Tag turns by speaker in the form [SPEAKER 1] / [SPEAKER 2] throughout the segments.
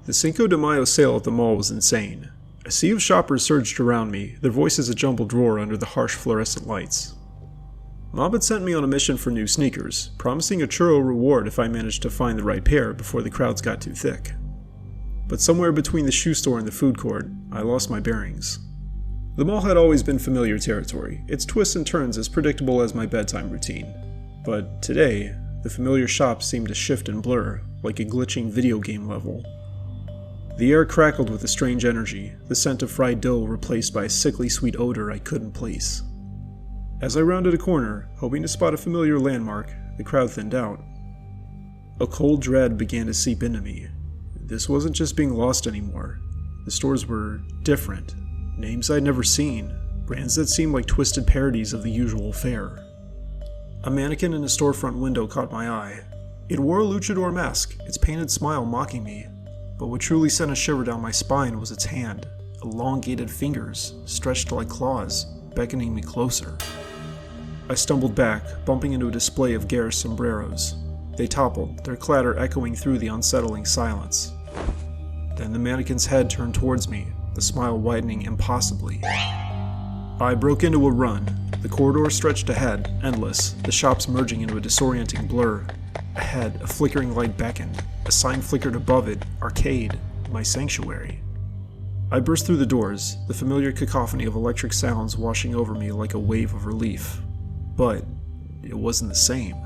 [SPEAKER 1] The Cinco de Mayo sale at the mall was insane. A sea of shoppers surged around me, their voices a jumbled roar under the harsh fluorescent lights. Mom had sent me on a mission for new sneakers, promising a churro reward if I managed to find the right pair before the crowds got too thick. But somewhere between the shoe store and the food court, I lost my bearings. The mall had always been familiar territory, its twists and turns as predictable as my bedtime routine. But today, the familiar shops seemed to shift and blur, like a glitching video game level. The air crackled with a strange energy, the scent of fried dough replaced by a sickly sweet odor I couldn't place. As I rounded a corner, hoping to spot a familiar landmark, the crowd thinned out. A cold dread began to seep into me. This wasn't just being lost anymore. The stores were different. Names I'd never seen, brands that seemed like twisted parodies of the usual fare. A mannequin in a storefront window caught my eye. It wore a luchador mask, its painted smile mocking me. But what truly sent a shiver down my spine was its hand, elongated fingers, stretched like claws, beckoning me closer. I stumbled back, bumping into a display of garish sombreros. They toppled, their clatter echoing through the unsettling silence. Then the mannequin's head turned towards me, the smile widening impossibly. I broke into a run. The corridor stretched ahead, endless, the shops merging into a disorienting blur. Ahead, a flickering light beckoned. A sign flickered above it, Arcade, my sanctuary. I burst through the doors, the familiar cacophony of electric sounds washing over me like a wave of relief. But it wasn't the same.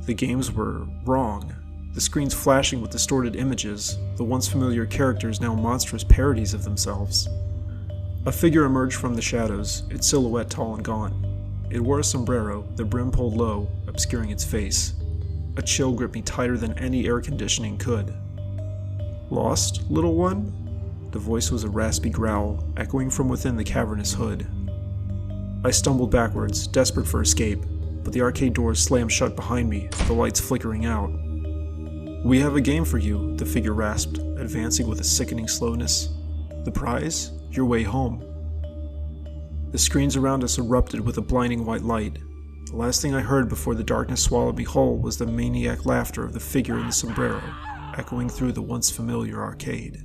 [SPEAKER 1] The games were wrong. The screens flashing with distorted images, the once familiar characters now monstrous parodies of themselves. A figure emerged from the shadows, its silhouette tall and gaunt. It wore a sombrero, the brim pulled low, obscuring its face. A chill gripped me tighter than any air conditioning could. "Lost, little one?" The voice was a raspy growl, echoing from within the cavernous hood. I stumbled backwards, desperate for escape, but the arcade doors slammed shut behind me, the lights flickering out. "We have a game for you," the figure rasped, advancing with a sickening slowness. "The prize? Your way home." The screens around us erupted with a blinding white light. The last thing I heard before the darkness swallowed me whole was the maniac laughter of the figure in the sombrero, echoing through the once familiar arcade.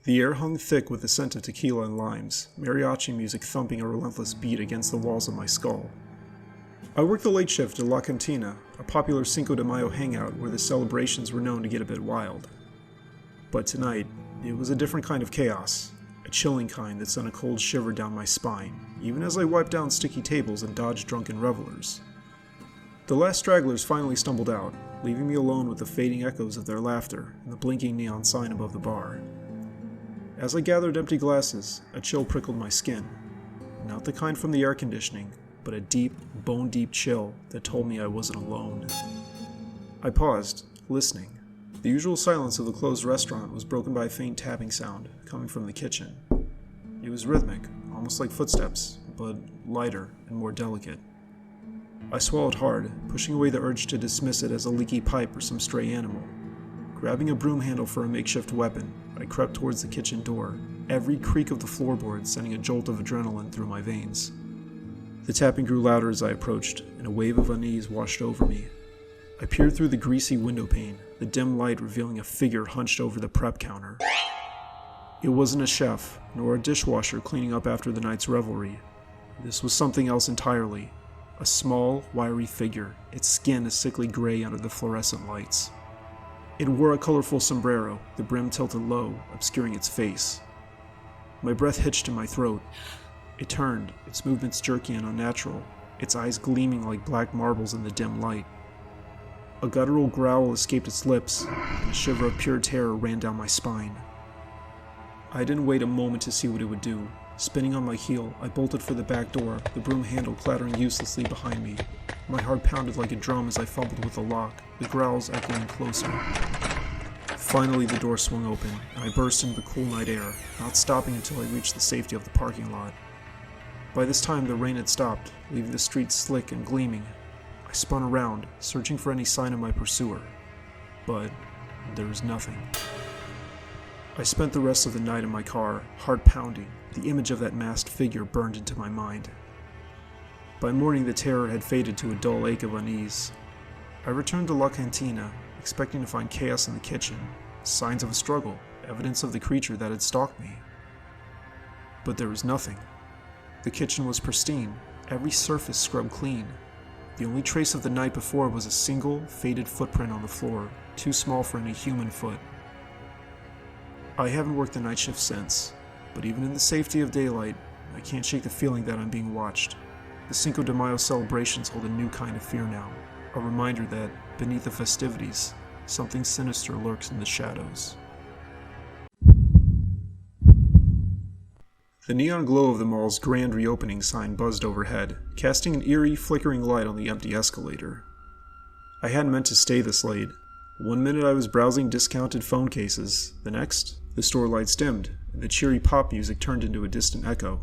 [SPEAKER 1] The air hung thick with the scent of tequila and limes, mariachi music thumping a relentless beat against the walls of my skull. I worked the late shift at La Cantina, a popular Cinco de Mayo hangout where the celebrations were known to get a bit wild. But tonight, it was a different kind of chaos. A chilling kind that sent a cold shiver down my spine, even as I wiped down sticky tables and dodged drunken revelers. The last stragglers finally stumbled out, leaving me alone with the fading echoes of their laughter and the blinking neon sign above the bar. As I gathered empty glasses, a chill prickled my skin. Not the kind from the air conditioning, but a deep, bone-deep chill that told me I wasn't alone. I paused, listening. The usual silence of the closed restaurant was broken by a faint tapping sound coming from the kitchen. It was rhythmic, almost like footsteps, but lighter and more delicate. I swallowed hard, pushing away the urge to dismiss it as a leaky pipe or some stray animal. Grabbing a broom handle for a makeshift weapon, I crept towards the kitchen door, every creak of the floorboard sending a jolt of adrenaline through my veins. The tapping grew louder as I approached, and a wave of unease washed over me. I peered through the greasy window pane, the dim light revealing a figure hunched over the prep counter. It wasn't a chef, nor a dishwasher cleaning up after the night's revelry. This was something else entirely. A small, wiry figure, its skin a sickly gray under the fluorescent lights. It wore a colorful sombrero, the brim tilted low, obscuring its face. My breath hitched in my throat. It turned, its movements jerky and unnatural, its eyes gleaming like black marbles in the dim light. A guttural growl escaped its lips, and a shiver of pure terror ran down my spine. I didn't wait a moment to see what it would do. Spinning on my heel, I bolted for the back door, the broom handle clattering uselessly behind me. My heart pounded like a drum as I fumbled with the lock, the growls echoing closer. Finally, the door swung open, and I burst into the cool night air, not stopping until I reached the safety of the parking lot. By this time, the rain had stopped, leaving the streets slick and gleaming. I spun around, searching for any sign of my pursuer, but there was nothing. I spent the rest of the night in my car, heart pounding. The image of that masked figure burned into my mind. By morning, the terror had faded to a dull ache of unease. I returned to La Cantina, expecting to find chaos in the kitchen, signs of a struggle, evidence of the creature that had stalked me. But there was nothing. The kitchen was pristine, every surface scrubbed clean. The only trace of the night before was a single, faded footprint on the floor, too small for any human foot. I haven't worked the night shift since, but even in the safety of daylight, I can't shake the feeling that I'm being watched. The Cinco de Mayo celebrations hold a new kind of fear now, a reminder that, beneath the festivities, something sinister lurks in the shadows. The neon glow of the mall's grand reopening sign buzzed overhead, casting an eerie, flickering light on the empty escalator. I hadn't meant to stay this late. One minute I was browsing discounted phone cases, the next, the store lights dimmed, and the cheery pop music turned into a distant echo.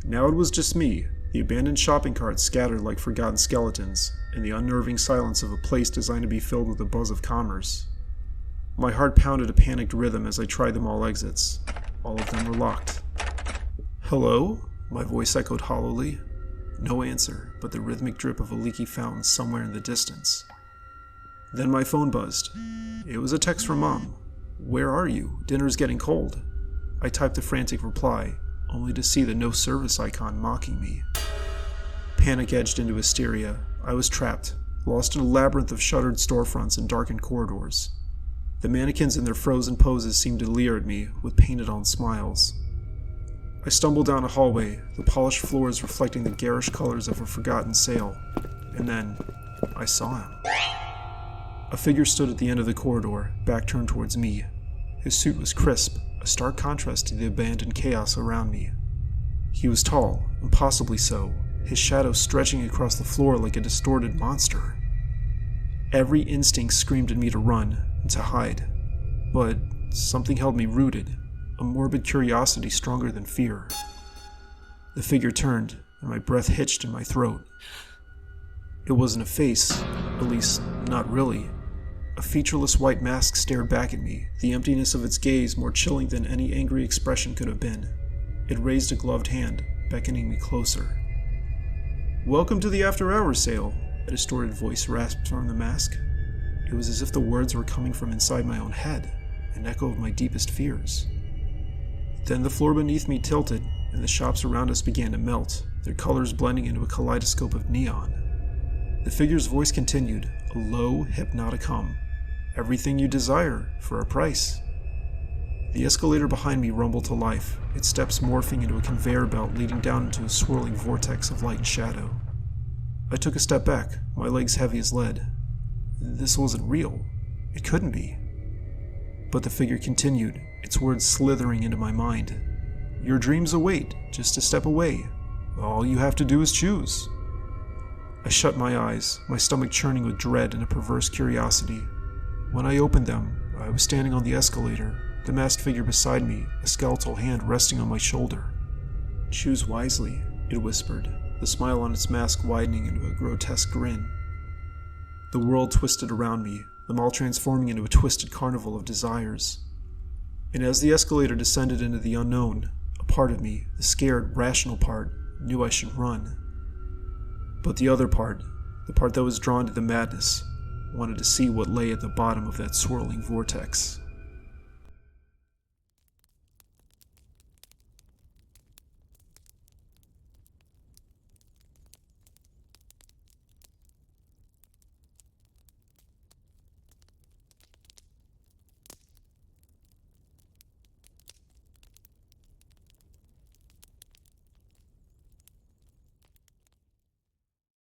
[SPEAKER 1] Now it was just me, the abandoned shopping carts scattered like forgotten skeletons, and the unnerving silence of a place designed to be filled with the buzz of commerce. My heart pounded a panicked rhythm as I tried the mall exits. All of them were locked. "Hello?" my voice echoed hollowly. No answer, but the rhythmic drip of a leaky fountain somewhere in the distance. Then my phone buzzed. It was a text from Mom. "Where are you? Dinner's getting cold." I typed a frantic reply, only to see the no service icon mocking me. Panic edged into hysteria. I was trapped, lost in a labyrinth of shuttered storefronts and darkened corridors. The mannequins in their frozen poses seemed to leer at me with painted-on smiles. I stumbled down a hallway, the polished floors reflecting the garish colors of a forgotten sale, and then I saw him. A figure stood at the end of the corridor, back turned towards me. His suit was crisp, a stark contrast to the abandoned chaos around me. He was tall, impossibly so, his shadow stretching across the floor like a distorted monster. Every instinct screamed at me to run and to hide, but something held me rooted, a morbid curiosity stronger than fear. The figure turned, and my breath hitched in my throat. It wasn't a face, at least not really. A featureless white mask stared back at me, the emptiness of its gaze more chilling than any angry expression could have been. It raised a gloved hand, beckoning me closer. "Welcome to the after-hours sale," a distorted voice rasped from the mask. It was as if the words were coming from inside my own head, an echo of my deepest fears. Then the floor beneath me tilted, and the shops around us began to melt, their colors blending into a kaleidoscope of neon. The figure's voice continued, a low, hypnotic hum. "Everything you desire, for a price." The escalator behind me rumbled to life, its steps morphing into a conveyor belt leading down into a swirling vortex of light and shadow. I took a step back, my legs heavy as lead. This wasn't real. It couldn't be. But the figure continued, its words slithering into my mind. "Your dreams await, just a step away. All you have to do is choose." I shut my eyes, my stomach churning with dread and a perverse curiosity. When I opened them, I was standing on the escalator, the masked figure beside me, a skeletal hand resting on my shoulder. "Choose wisely," it whispered, the smile on its mask widening into a grotesque grin. The world twisted around me, the mall transforming into a twisted carnival of desires. And as the escalator descended into the unknown, a part of me, the scared, rational part, knew I should run. But the other part, the part that was drawn to the madness, wanted to see what lay at the bottom of that swirling vortex.